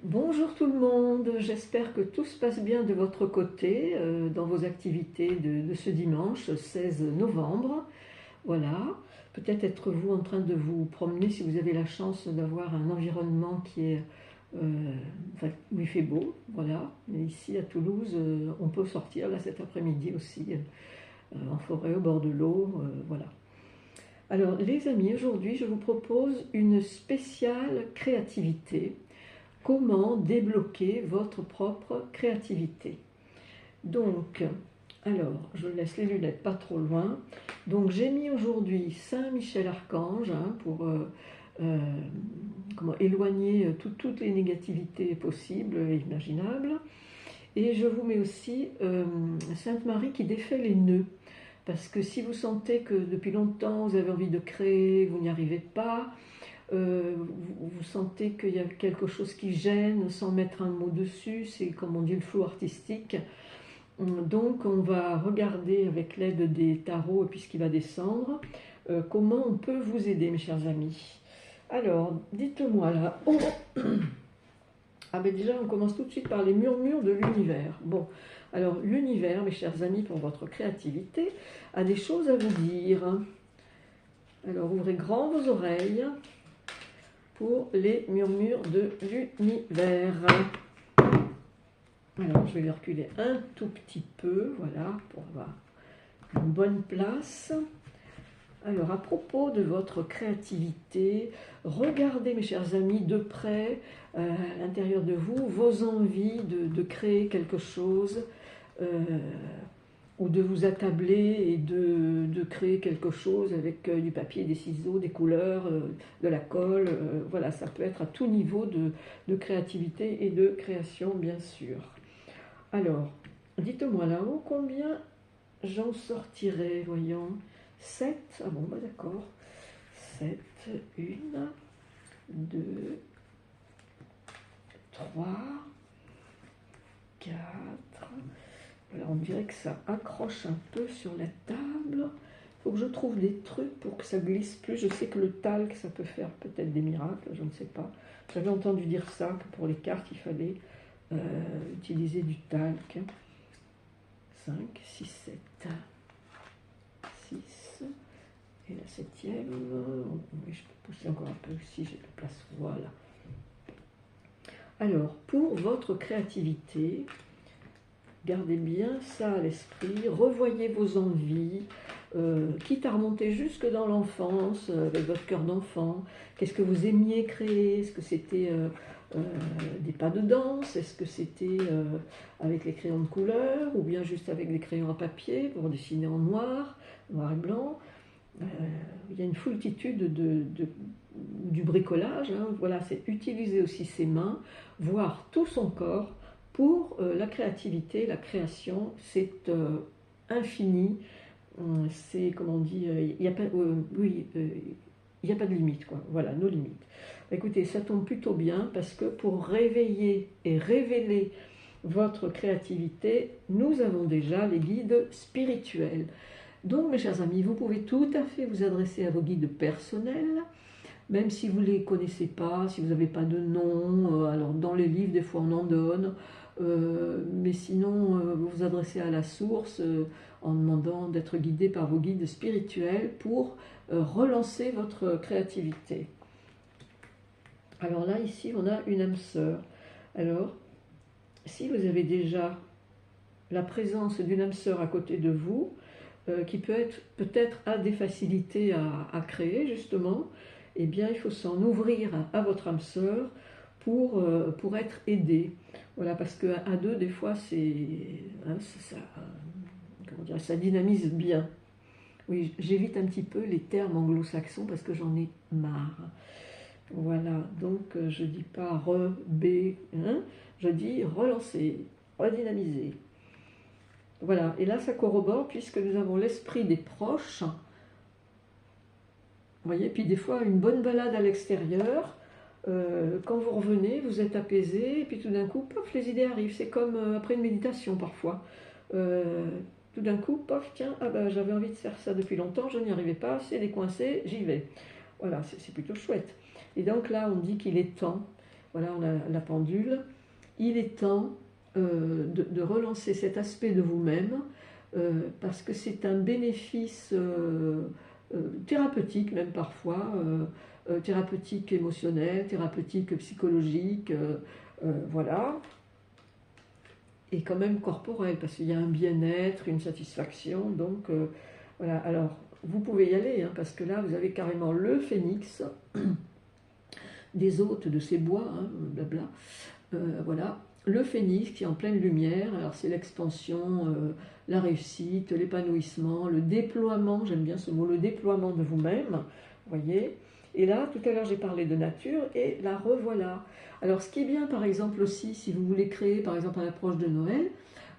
Bonjour tout le monde, j'espère que tout se passe bien de votre côté dans vos activités de ce dimanche 16 novembre. Voilà, peut-être êtes-vous en train de vous promener si vous avez la chance d'avoir un environnement qui est, enfin, où il fait beau. Voilà, mais ici à Toulouse, on peut sortir là cet après-midi aussi en forêt au bord de l'eau. Voilà. Alors les amis, aujourd'hui je vous propose une spéciale créativité. Comment débloquer votre propre créativité? Donc, alors, je laisse les lunettes pas trop loin. Donc, j'ai mis aujourd'hui Saint Michel Archange pour comment éloigner toutes les négativités possibles et imaginables. Et je vous mets aussi Sainte Marie qui défait les nœuds. Parce que si vous sentez que depuis longtemps vous avez envie de créer, vous n'y arrivez pas, vous sentez qu'il y a quelque chose qui gêne sans mettre un mot dessus, c'est comme on dit le flou artistique. Donc on va regarder avec l'aide des tarots et puis ce qui va descendre, comment on peut vous aider mes chers amis. Alors dites-moi là, oh, ah ben déjà on commence tout de suite par les murmures de l'univers. Bon, alors l'univers mes chers amis pour votre créativité a des choses à vous dire. Alors ouvrez grand vos oreilles pour les murmures de l'univers. Alors, je vais les reculer un tout petit peu, voilà, pour avoir une bonne place. Alors, à propos de votre créativité, regardez, mes chers amis, de près, à l'intérieur de vous, vos envies de créer quelque chose, ou de vous attabler et de créer quelque chose avec du papier, des ciseaux, des couleurs, de la colle. Voilà, ça peut être à tout niveau de créativité et de création, bien sûr. Alors, dites-moi là-haut combien j'en sortirai, voyons. 7, ah bon, bah d'accord. 7, 1, 2, 3, 4. Voilà, on dirait que ça accroche un peu sur la table. Il faut que je trouve des trucs pour que ça glisse plus. Je sais que le talc, ça peut faire peut-être des miracles, je ne sais pas. J'avais entendu dire ça, que pour les cartes, il fallait utiliser du talc. 5, 6, 7. 6. Et la 7e, oui, je peux pousser encore un peu si j'ai la place. Voilà. Alors, pour votre créativité, gardez bien ça à l'esprit, revoyez vos envies, quitte à remonter jusque dans l'enfance, avec votre cœur d'enfant. Qu'est-ce que vous aimiez créer? Est-ce que c'était des pas de danse? Est-ce que c'était avec les crayons de couleur? Ou bien juste avec des crayons à papier pour dessiner en noir et blanc? Il y a une foultitude du bricolage. Hein. Voilà, c'est utiliser aussi ses mains, voire tout son corps, pour la créativité, la création, c'est infini. C'est, comment on dit, il n'y a pas, oui, il n'y a pas de limite, quoi. Voilà, nos limites. Écoutez, ça tombe plutôt bien parce que pour réveiller et révéler votre créativité, nous avons déjà les guides spirituels. Donc, mes chers amis, vous pouvez tout à fait vous adresser à vos guides personnels, même si vous ne les connaissez pas, si vous n'avez pas de nom. Alors, dans les livres, des fois, on en donne. Mais sinon, vous vous adressez à la source en demandant d'être guidé par vos guides spirituels pour relancer votre créativité. Alors là, ici, on a une âme sœur. Alors, si vous avez déjà la présence d'une âme sœur à côté de vous, qui peut-être a des facilités à créer, justement, eh bien, il faut s'en ouvrir à votre âme sœur pour être aidé. Voilà, parce qu'à deux, des fois, ça dynamise bien. Oui, j'évite un petit peu les termes anglo-saxons parce que j'en ai marre. Voilà, donc je ne dis pas hein, je dis relancer, redynamiser. Voilà, et là ça corrobore puisque nous avons l'esprit des proches. Vous voyez, puis des fois une bonne balade à l'extérieur, quand vous revenez, vous êtes apaisé, et puis tout d'un coup, pof, les idées arrivent. C'est comme après une méditation parfois. Tout d'un coup, pof, tiens, ah ben, j'avais envie de faire ça depuis longtemps, je n'y arrivais pas, c'est décoincé, j'y vais. Voilà, c'est plutôt chouette. Et donc là, on dit qu'il est temps voilà, on a la pendule. Il est temps de relancer cet aspect de vous-même parce que c'est un bénéfice thérapeutique même parfois, thérapeutique émotionnel, thérapeutique psychologique, voilà, et quand même corporel parce qu'il y a un bien-être, une satisfaction, donc voilà. Alors vous pouvez y aller hein, parce que là vous avez carrément le phénix, des hôtes de ces bois, hein, blabla, voilà. Le phénix qui est en pleine lumière, alors c'est l'expansion, la réussite, l'épanouissement, le déploiement, j'aime bien ce mot, le déploiement de vous-même, vous voyez. Et là, tout à l'heure j'ai parlé de nature, et la revoilà. Alors ce qui est bien par exemple aussi, si vous voulez créer par exemple à l'approche de Noël,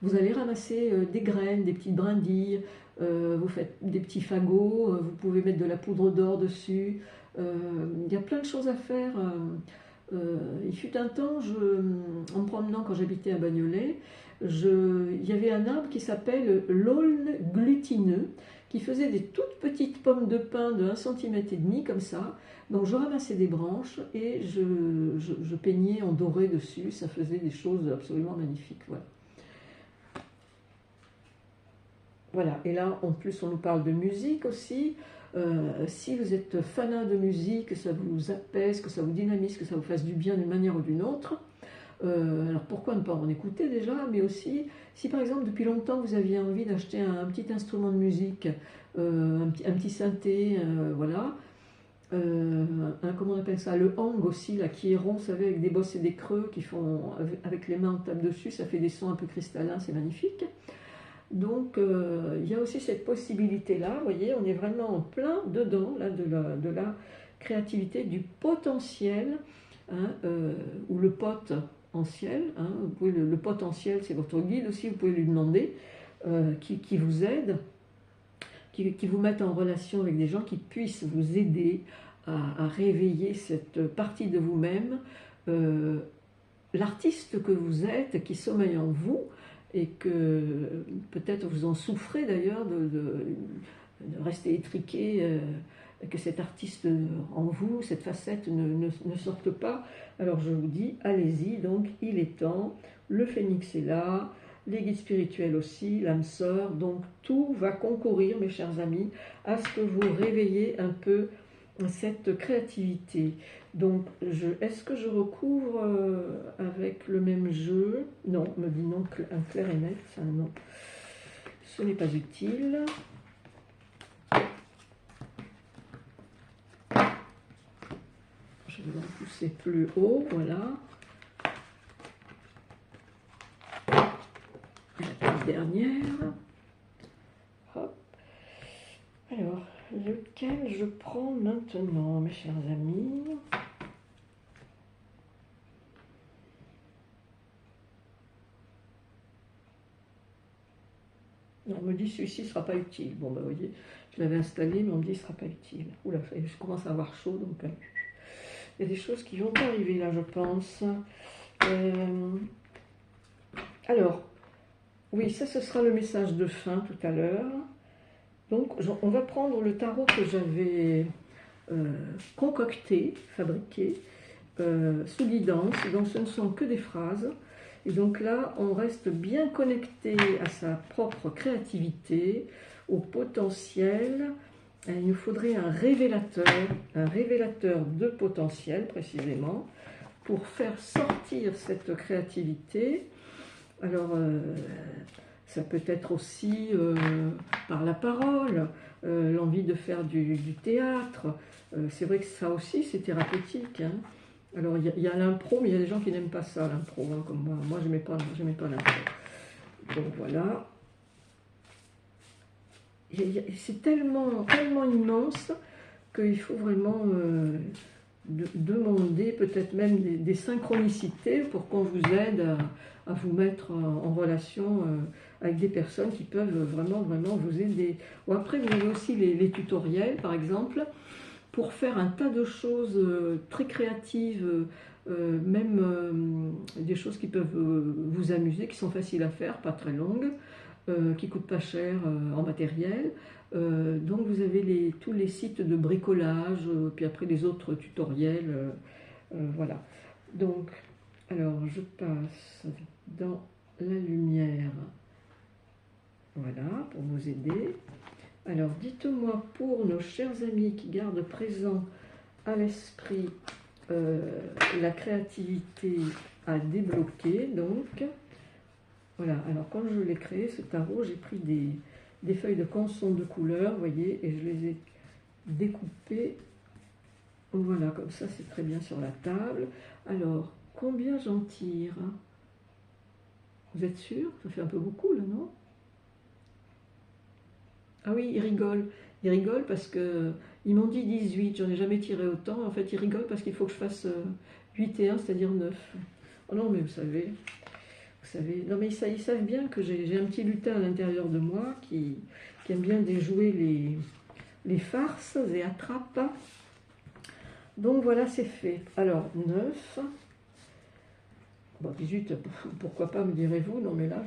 vous allez ramasser des graines, des petites brindilles, vous faites des petits fagots, vous pouvez mettre de la poudre d'or dessus, il y a plein de choses à faire. Il fut un temps, en me promenant quand j'habitais à Bagnolet, il y avait un arbre qui s'appelle l'aulne glutineux, qui faisait des toutes petites pommes de pin de 1,5 cm comme ça. Donc je ramassais des branches et je peignais en doré dessus, ça faisait des choses absolument magnifiques. Voilà. Voilà, et là en plus on nous parle de musique aussi. Si vous êtes fanat de musique, que ça vous apaise, que ça vous dynamise, que ça vous fasse du bien d'une manière ou d'une autre, alors pourquoi ne pas en écouter déjà, mais aussi si par exemple depuis longtemps vous aviez envie d'acheter un petit instrument de musique, un petit synthé, voilà, comment on appelle ça, le hang aussi, là, qui est rond, vous savez, avec des bosses et des creux, qui font, avec les mains on tape dessus, ça fait des sons un peu cristallins, c'est magnifique. Donc il y a aussi cette possibilité-là, vous voyez, on est vraiment en plein dedans là, de la créativité, du potentiel, hein, ou le potentiel, hein, vous pouvez le potentiel, c'est votre guide aussi, vous pouvez lui demander, qui vous aide, qui vous mette en relation avec des gens qui puissent vous aider à réveiller cette partie de vous-même, l'artiste que vous êtes, qui sommeille en vous, et que peut-être vous en souffrez d'ailleurs de rester étriqué, que cet artiste en vous, cette facette ne sorte pas. Alors je vous dis, allez-y, donc il est temps, le phénix est là, les guides spirituels aussi, l'âme sœur, donc tout va concourir, mes chers amis, à ce que vous réveillez un peu cette créativité. Donc, est-ce que je recouvre avec le même jeu? Non, me dit non, un clair et net, ça non. Ce n'est pas utile. Je vais en pousser plus haut, voilà. La toute dernière. Hop. Alors, lequel je prends maintenant, mes chers amis? On me dit celui-ci ne sera pas utile. Bon, bah, vous voyez, je l'avais installé, mais on me dit qu'il ne sera pas utile. Oula, je commence à avoir chaud, donc il y a des choses qui vont arriver là, je pense. Alors, oui, ça, ce sera le message de fin tout à l'heure. Donc, on va prendre le tarot que j'avais concocté, fabriqué, sous guidance. Donc, ce ne sont que des phrases. Et donc là, on reste bien connecté à sa propre créativité, au potentiel. Et il nous faudrait un révélateur de potentiel précisément, pour faire sortir cette créativité. Alors, ça peut être aussi par la parole, l'envie de faire du théâtre. C'est vrai que ça aussi, c'est thérapeutique, hein. Alors, il y a l'impro, mais il y a des gens qui n'aiment pas ça, l'impro, hein, comme moi. Moi, je n'aimais pas l'impro. Donc, voilà. C'est tellement immense qu'il faut vraiment demander peut-être même des synchronicités pour qu'on vous aide à vous mettre en relation avec des personnes qui peuvent vraiment vous aider. Ou après, vous avez aussi les tutoriels, par exemple, pour faire un tas de choses très créatives, même des choses qui peuvent vous amuser, qui sont faciles à faire, pas très longues, qui ne coûtent pas cher en matériel. Donc vous avez tous les sites de bricolage, puis après les autres tutoriels, voilà. Donc, alors je passe dans la lumière, voilà, pour vous aider. Alors, dites-moi pour nos chers amis qui gardent présent à l'esprit la créativité à débloquer, donc, voilà, alors quand je l'ai créé, ce tarot, j'ai pris des feuilles de canson de couleur, vous voyez, et je les ai découpées, voilà, comme ça, c'est très bien sur la table. Alors, combien j'en tire? Vous êtes sûr? Ça fait un peu beaucoup, là, non? Ah oui, ils rigolent. Ils rigolent parce que ils m'ont dit 18, j'en ai jamais tiré autant. En fait, ils rigolent parce qu'il faut que je fasse 8 et 1, c'est-à-dire 9. Oh non, mais vous savez, non mais ils savent bien que j'ai un petit lutin à l'intérieur de moi qui aime bien déjouer les farces et attrape. Donc voilà, c'est fait. Alors, 9. Bon, 18, pourquoi pas, me direz-vous? Non mais là,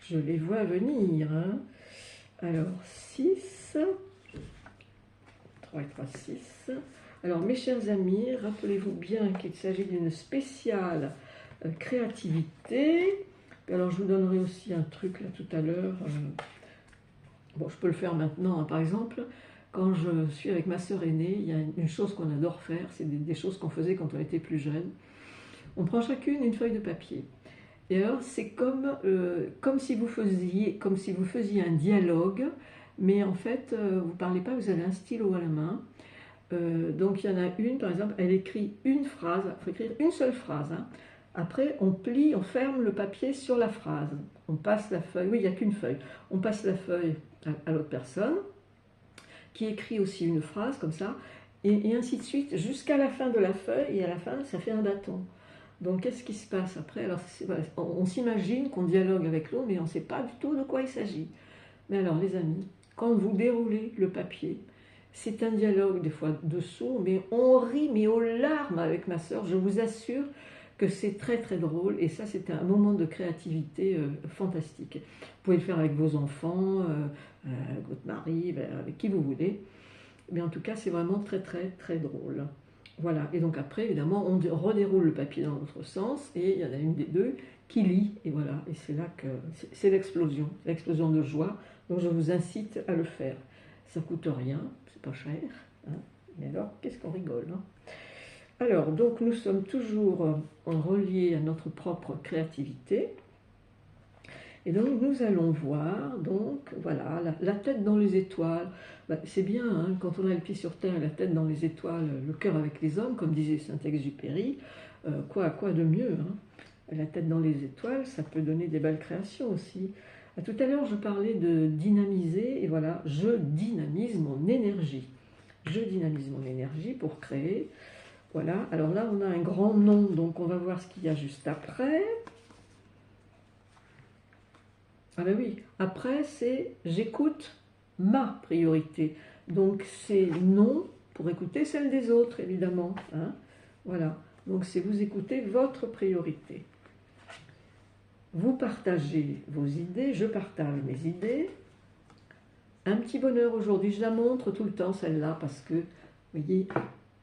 je les vois venir. Hein. Alors, 6. 3 et 3, 6. Alors, mes chers amis, rappelez-vous bien qu'il s'agit d'une spéciale créativité. Alors, je vous donnerai aussi un truc là tout à l'heure. Bon, je peux le faire maintenant. Hein. Par exemple, quand je suis avec ma sœur aînée, il y a une chose qu'on adore faire. C'est des choses qu'on faisait quand on était plus jeune. On prend chacune une feuille de papier. Et alors, c'est comme si vous faisiez un dialogue, mais en fait, vous ne parlez pas, vous avez un stylo à la main. Donc, il y en a une, par exemple, elle écrit une phrase, il faut écrire une seule phrase. Hein. Après, on plie, on ferme le papier sur la phrase. On passe la feuille, oui, il n'y a qu'une feuille. On passe la feuille à l'autre personne, qui écrit aussi une phrase, comme ça, et ainsi de suite, jusqu'à la fin de la feuille, et à la fin, ça fait un bâton. Donc, qu'est-ce qui se passe après? Alors, voilà, on s'imagine qu'on dialogue avec l'autre, mais on ne sait pas du tout de quoi il s'agit. Mais alors, les amis, quand vous déroulez le papier, c'est un dialogue des fois de sourds, mais on rit, mais aux larmes avec ma soeur. Je vous assure que c'est très très drôle, et ça, c'est un moment de créativité fantastique. Vous pouvez le faire avec vos enfants, avec votre mari, avec qui vous voulez. Mais en tout cas, c'est vraiment très très très drôle. Voilà, et donc après, évidemment, on redéroule le papier dans l'autre sens, et il y en a une des deux qui lit, et voilà, et c'est là que c'est l'explosion de joie, donc je vous incite à le faire. Ça coûte rien, c'est pas cher, hein, mais alors, qu'est-ce qu'on rigole, hein. Alors, donc nous sommes toujours reliés à notre propre créativité, et donc nous allons voir, donc voilà, la tête dans les étoiles. Ben, c'est bien, hein, quand on a le pied sur terre et la tête dans les étoiles, le cœur avec les hommes, comme disait Saint-Exupéry, quoi de mieux, hein. La tête dans les étoiles, ça peut donner des belles créations aussi. Tout à l'heure, je parlais de dynamiser, et voilà, je dynamise mon énergie. Je dynamise mon énergie pour créer. Voilà, alors là, on a un grand nom, donc on va voir ce qu'il y a juste après. Ah ben oui, après c'est j'écoute ma priorité. Donc c'est non pour écouter celle des autres, évidemment. Hein. Voilà, donc c'est vous écoutez votre priorité. Vous partagez vos idées, je partage mes idées. Un petit bonheur aujourd'hui, je la montre tout le temps celle-là parce que, vous voyez,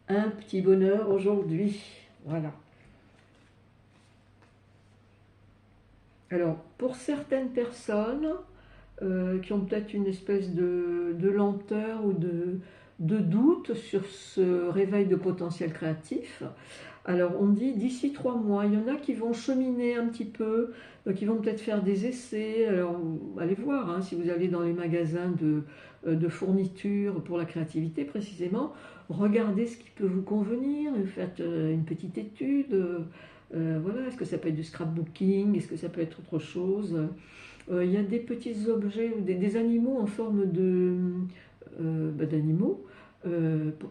un petit bonheur aujourd'hui. Voilà. Alors, pour certaines personnes qui ont peut-être une espèce de lenteur ou de doute sur ce réveil de potentiel créatif, alors on dit d'ici 3 mois, il y en a qui vont cheminer un petit peu, qui vont peut-être faire des essais. Alors allez voir, hein, si vous allez dans les magasins de fournitures pour la créativité précisément, regardez ce qui peut vous convenir, faites une petite étude. Voilà, est-ce que ça peut être du scrapbooking, est-ce que ça peut être autre chose? Il y a des petits objets ou des animaux en forme d'animaux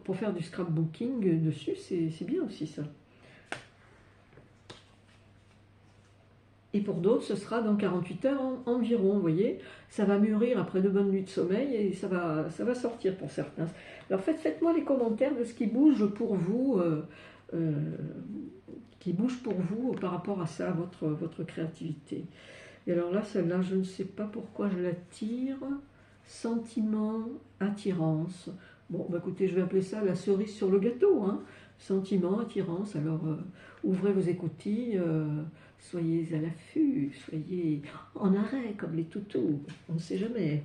pour faire du scrapbooking dessus, c'est bien aussi ça. Et pour d'autres, ce sera dans 48 heures environ, vous voyez. Ça va mûrir après de bonnes nuits de sommeil et ça va sortir pour certains. Alors faites-moi les commentaires de ce qui bouge pour vous, par rapport à ça, votre créativité. Et alors là, celle-là, je ne sais pas pourquoi je la tire. Sentiment, attirance. Bon, bah écoutez, je vais appeler ça la cerise sur le gâteau, hein. Sentiment, attirance. Alors, ouvrez vos écoutilles, soyez à l'affût, soyez en arrêt comme les toutous. On ne sait jamais.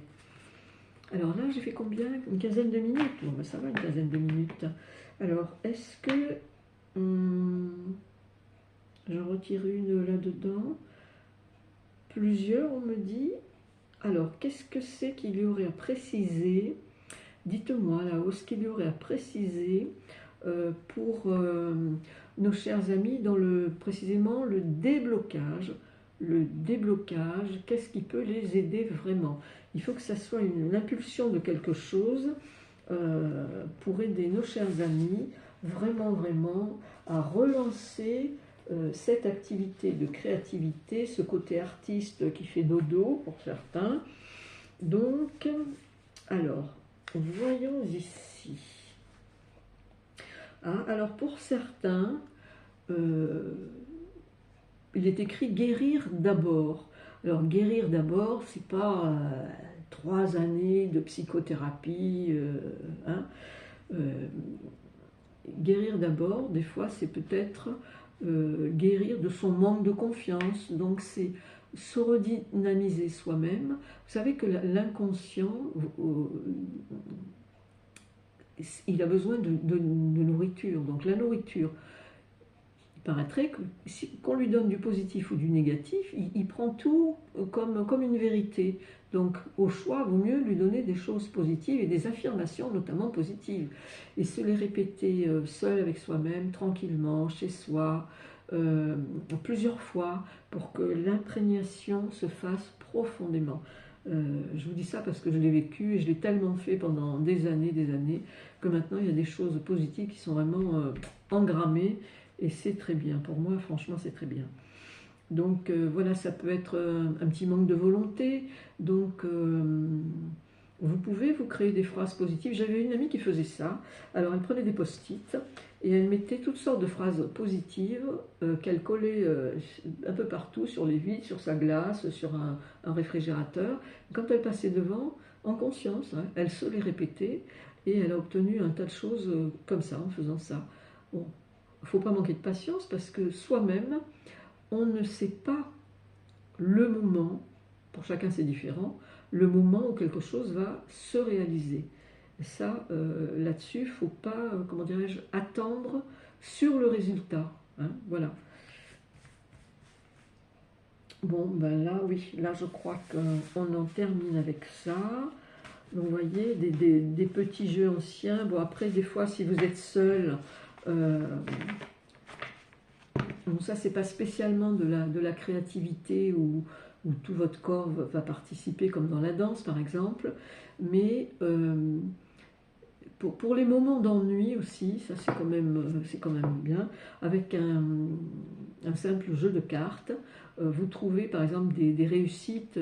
Alors là, j'ai fait combien? Une quinzaine de minutes. Bon, ben ça va, une quinzaine de minutes. Alors, est-ce que j'en retire une là-dedans? Plusieurs, on me dit. Alors, qu'est-ce que c'est qu'il y aurait à préciser? Dites-moi là-haut ce qu'il y aurait à préciser pour nos chers amis dans précisément le déblocage. Le déblocage, qu'est-ce qui peut les aider vraiment? Il faut que ça soit une impulsion de quelque chose pour aider nos chers amis vraiment à relancer cette activité de créativité, ce côté artiste qui fait dodo pour certains. Donc, alors, voyons ici. Ah, alors pour certains, il est écrit guérir d'abord. Alors guérir d'abord, c'est pas 3 années de psychothérapie. Hein. Guérir d'abord, des fois, c'est peut-être guérir de son manque de confiance. Donc c'est se redynamiser soi-même. Vous savez que l'inconscient, il a besoin de nourriture. Donc la nourriture, il paraîtrait que qu'on lui donne du positif ou du négatif, il prend tout comme une vérité. Donc au choix, vaut mieux lui donner des choses positives et des affirmations notamment positives. Et se les répéter seul avec soi-même, tranquillement, chez soi, plusieurs fois, pour que l'imprégnation se fasse profondément. Je vous dis ça parce que je l'ai vécu et je l'ai tellement fait pendant des années, que maintenant il y a des choses positives qui sont vraiment engrammées et c'est très bien. Pour moi, franchement, c'est très bien. Donc voilà, ça peut être un petit manque de volonté. Donc vous pouvez vous créer des phrases positives. J'avais une amie qui faisait ça. Alors elle prenait des post-it et elle mettait toutes sortes de phrases positives qu'elle collait un peu partout, sur les vitres, sur sa glace, sur un réfrigérateur. Quand elle passait devant, en conscience, hein, elle se les répétait et elle a obtenu un tas de choses comme ça, en faisant ça. Bon, il ne faut pas manquer de patience parce que soi-même, on ne sait pas le moment, pour chacun c'est différent, le moment où quelque chose va se réaliser. Et ça, là-dessus, il ne faut pas, comment dirais-je, attendre sur le résultat. Hein, voilà. Bon, ben là, oui, là je crois qu'on en termine avec ça. Donc, vous voyez, des petits jeux anciens. Bon, après, des fois, si vous êtes seul, bon, ça, c'est pas spécialement de la créativité où tout votre corps va participer, comme dans la danse, par exemple. Mais pour les moments d'ennui aussi, ça c'est quand même bien, avec un simple jeu de cartes, vous trouvez par exemple des réussites,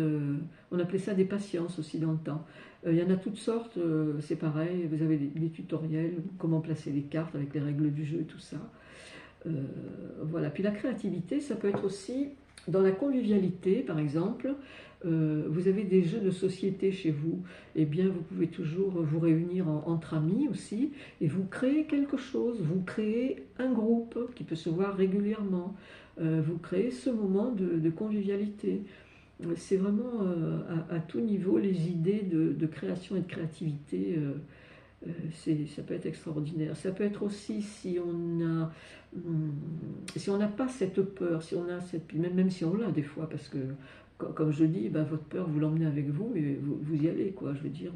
on appelait ça des patiences aussi dans le temps. Il y en a toutes sortes, c'est pareil, vous avez des tutoriels, comment placer les cartes avec les règles du jeu et tout ça. Voilà. Puis la créativité, ça peut être aussi dans la convivialité, par exemple. Vous avez des jeux de société chez vous, eh bien vous pouvez toujours vous réunir entre amis aussi, et vous créez quelque chose, vous créez un groupe qui peut se voir régulièrement, vous créez ce moment de convivialité. C'est vraiment à tout niveau les idées de création et de créativité. Ça peut être extraordinaire. Ça peut être aussi si on n'a pas cette peur, si on a cette, même si on l'a des fois, parce que comme je dis, ben, votre peur vous l'emmenez avec vous, mais vous y allez, quoi. Je veux dire,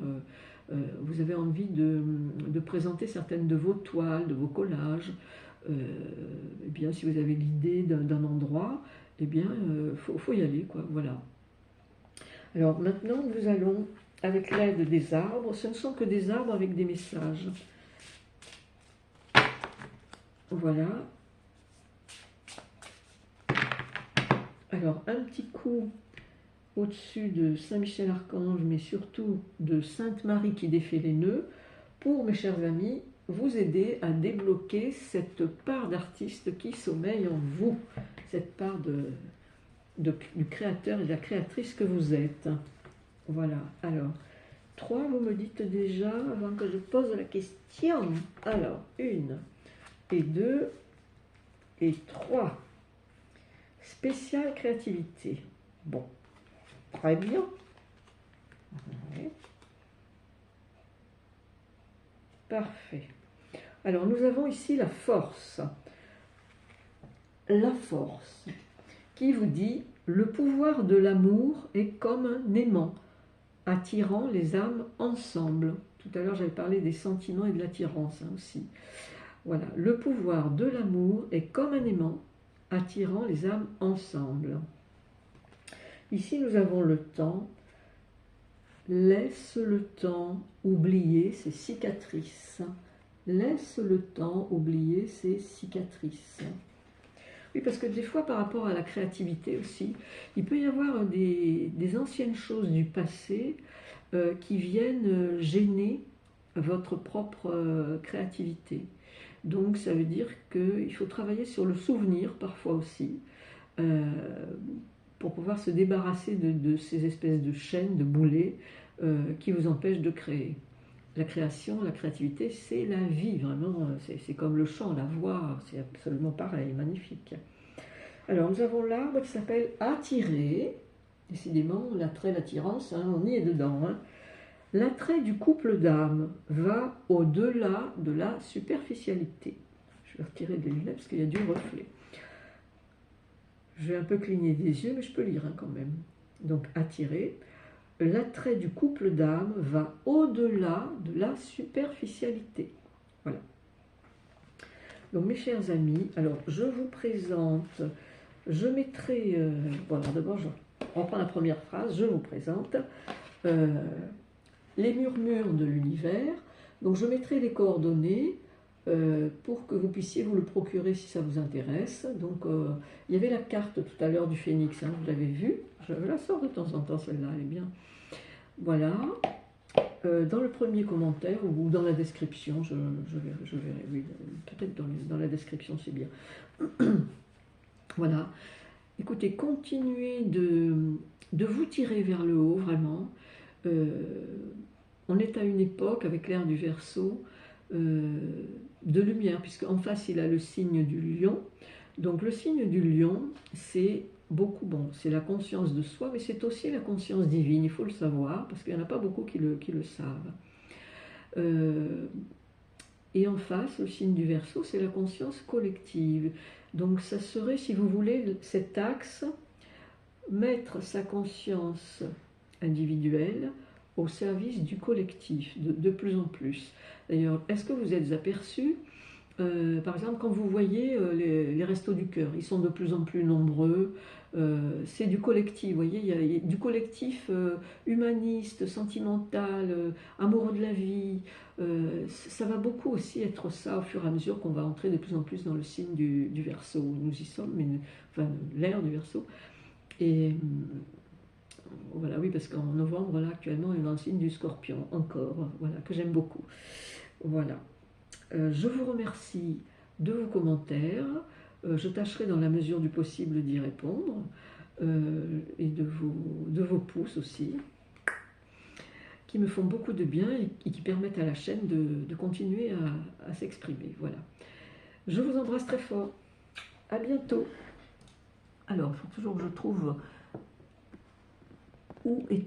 vous avez envie de présenter certaines de vos toiles, de vos collages. Eh bien, si vous avez l'idée d'un endroit, eh bien, faut y aller, quoi. Voilà. Alors maintenant, nous allons, avec l'aide des arbres, ce ne sont que des arbres avec des messages. Voilà. Alors, un petit coup au-dessus de Saint-Michel-Archange, mais surtout de Sainte-Marie qui défait les nœuds, pour, mes chers amis, vous aider à débloquer cette part d'artiste qui sommeille en vous, cette part du créateur et de la créatrice que vous êtes. Voilà, alors, 3, vous me dites déjà, avant que je pose la question. Alors, 1 et 2 et 3. Spéciale créativité. Bon, très bien. Ouais. Parfait. Alors, nous avons ici la force. La force, qui vous dit « Le pouvoir de l'amour est comme un aimant, attirant les âmes ensemble. » Tout à l'heure, j'avais parlé des sentiments et de l'attirance aussi. Voilà, le pouvoir de l'amour est comme un aimant, attirant les âmes ensemble. Ici, nous avons le temps. Laisse le temps oublier ses cicatrices. Laisse le temps oublier ses cicatrices. Oui, parce que des fois, par rapport à la créativité aussi, il peut y avoir des anciennes choses du passé qui viennent gêner votre propre créativité. Donc, ça veut dire qu'il faut travailler sur le souvenir parfois aussi, pour pouvoir se débarrasser de ces espèces de chaînes, de boulets qui vous empêchent de créer. La création, la créativité, c'est la vie, vraiment, c'est comme le chant, la voix, c'est absolument pareil, magnifique. Alors, nous avons l'arbre qui s'appelle attirer, décidément, l'attrait, l'attirance, hein, on y est dedans. Hein. L'attrait du couple d'âmes va au-delà de la superficialité. Je vais retirer des lunettes parce qu'il y a du reflet. Je vais un peu cligner des yeux, mais je peux lire hein, quand même. Donc, attirer. L'attrait du couple d'âmes va au-delà de la superficialité. Voilà. Donc, mes chers amis, alors, je vous présente, je mettrai, bon, alors d'abord, je reprends la première phrase, je vous présente les murmures de l'univers. Donc, je mettrai les coordonnées pour que vous puissiez vous le procurer si ça vous intéresse. Donc, il y avait la carte tout à l'heure du phénix, hein, vous l'avez vue. Je la sors de temps en temps, celle-là, elle est bien. Voilà. Dans le premier commentaire ou dans la description, je verrai, oui, peut-être dans la description, c'est bien. Voilà. Écoutez, continuez de vous tirer vers le haut, vraiment. On est à une époque, avec l'ère du Verseau, de lumière, puisqu'en face, il a le signe du lion. Donc, le signe du lion, c'est beaucoup, bon, c'est la conscience de soi, mais c'est aussi la conscience divine, il faut le savoir, parce qu'il n'y en a pas beaucoup qui le savent. Et en face, le signe du Verseau, c'est la conscience collective. Donc, ça serait, si vous voulez, cet axe, mettre sa conscience individuelle au service du collectif, de plus en plus. D'ailleurs, est-ce que vous êtes aperçu, par exemple, quand vous voyez les restos du cœur, ils sont de plus en plus nombreux, c'est du collectif, vous voyez, il y a du collectif humaniste, sentimental, amoureux de la vie, ça va beaucoup aussi être ça au fur et à mesure qu'on va entrer de plus en plus dans le signe du Verseau. Nous y sommes, mais enfin, l'ère du Verseau. Et voilà, oui, parce qu'en novembre, là, actuellement, on est dans le signe du Scorpion, encore, voilà, que j'aime beaucoup. Voilà. Je vous remercie de vos commentaires. Je tâcherai dans la mesure du possible d'y répondre. Et de vos pouces aussi, qui me font beaucoup de bien et qui permettent à la chaîne de continuer à s'exprimer. Voilà. Je vous embrasse très fort. À bientôt. Alors, il faut toujours que je trouve où est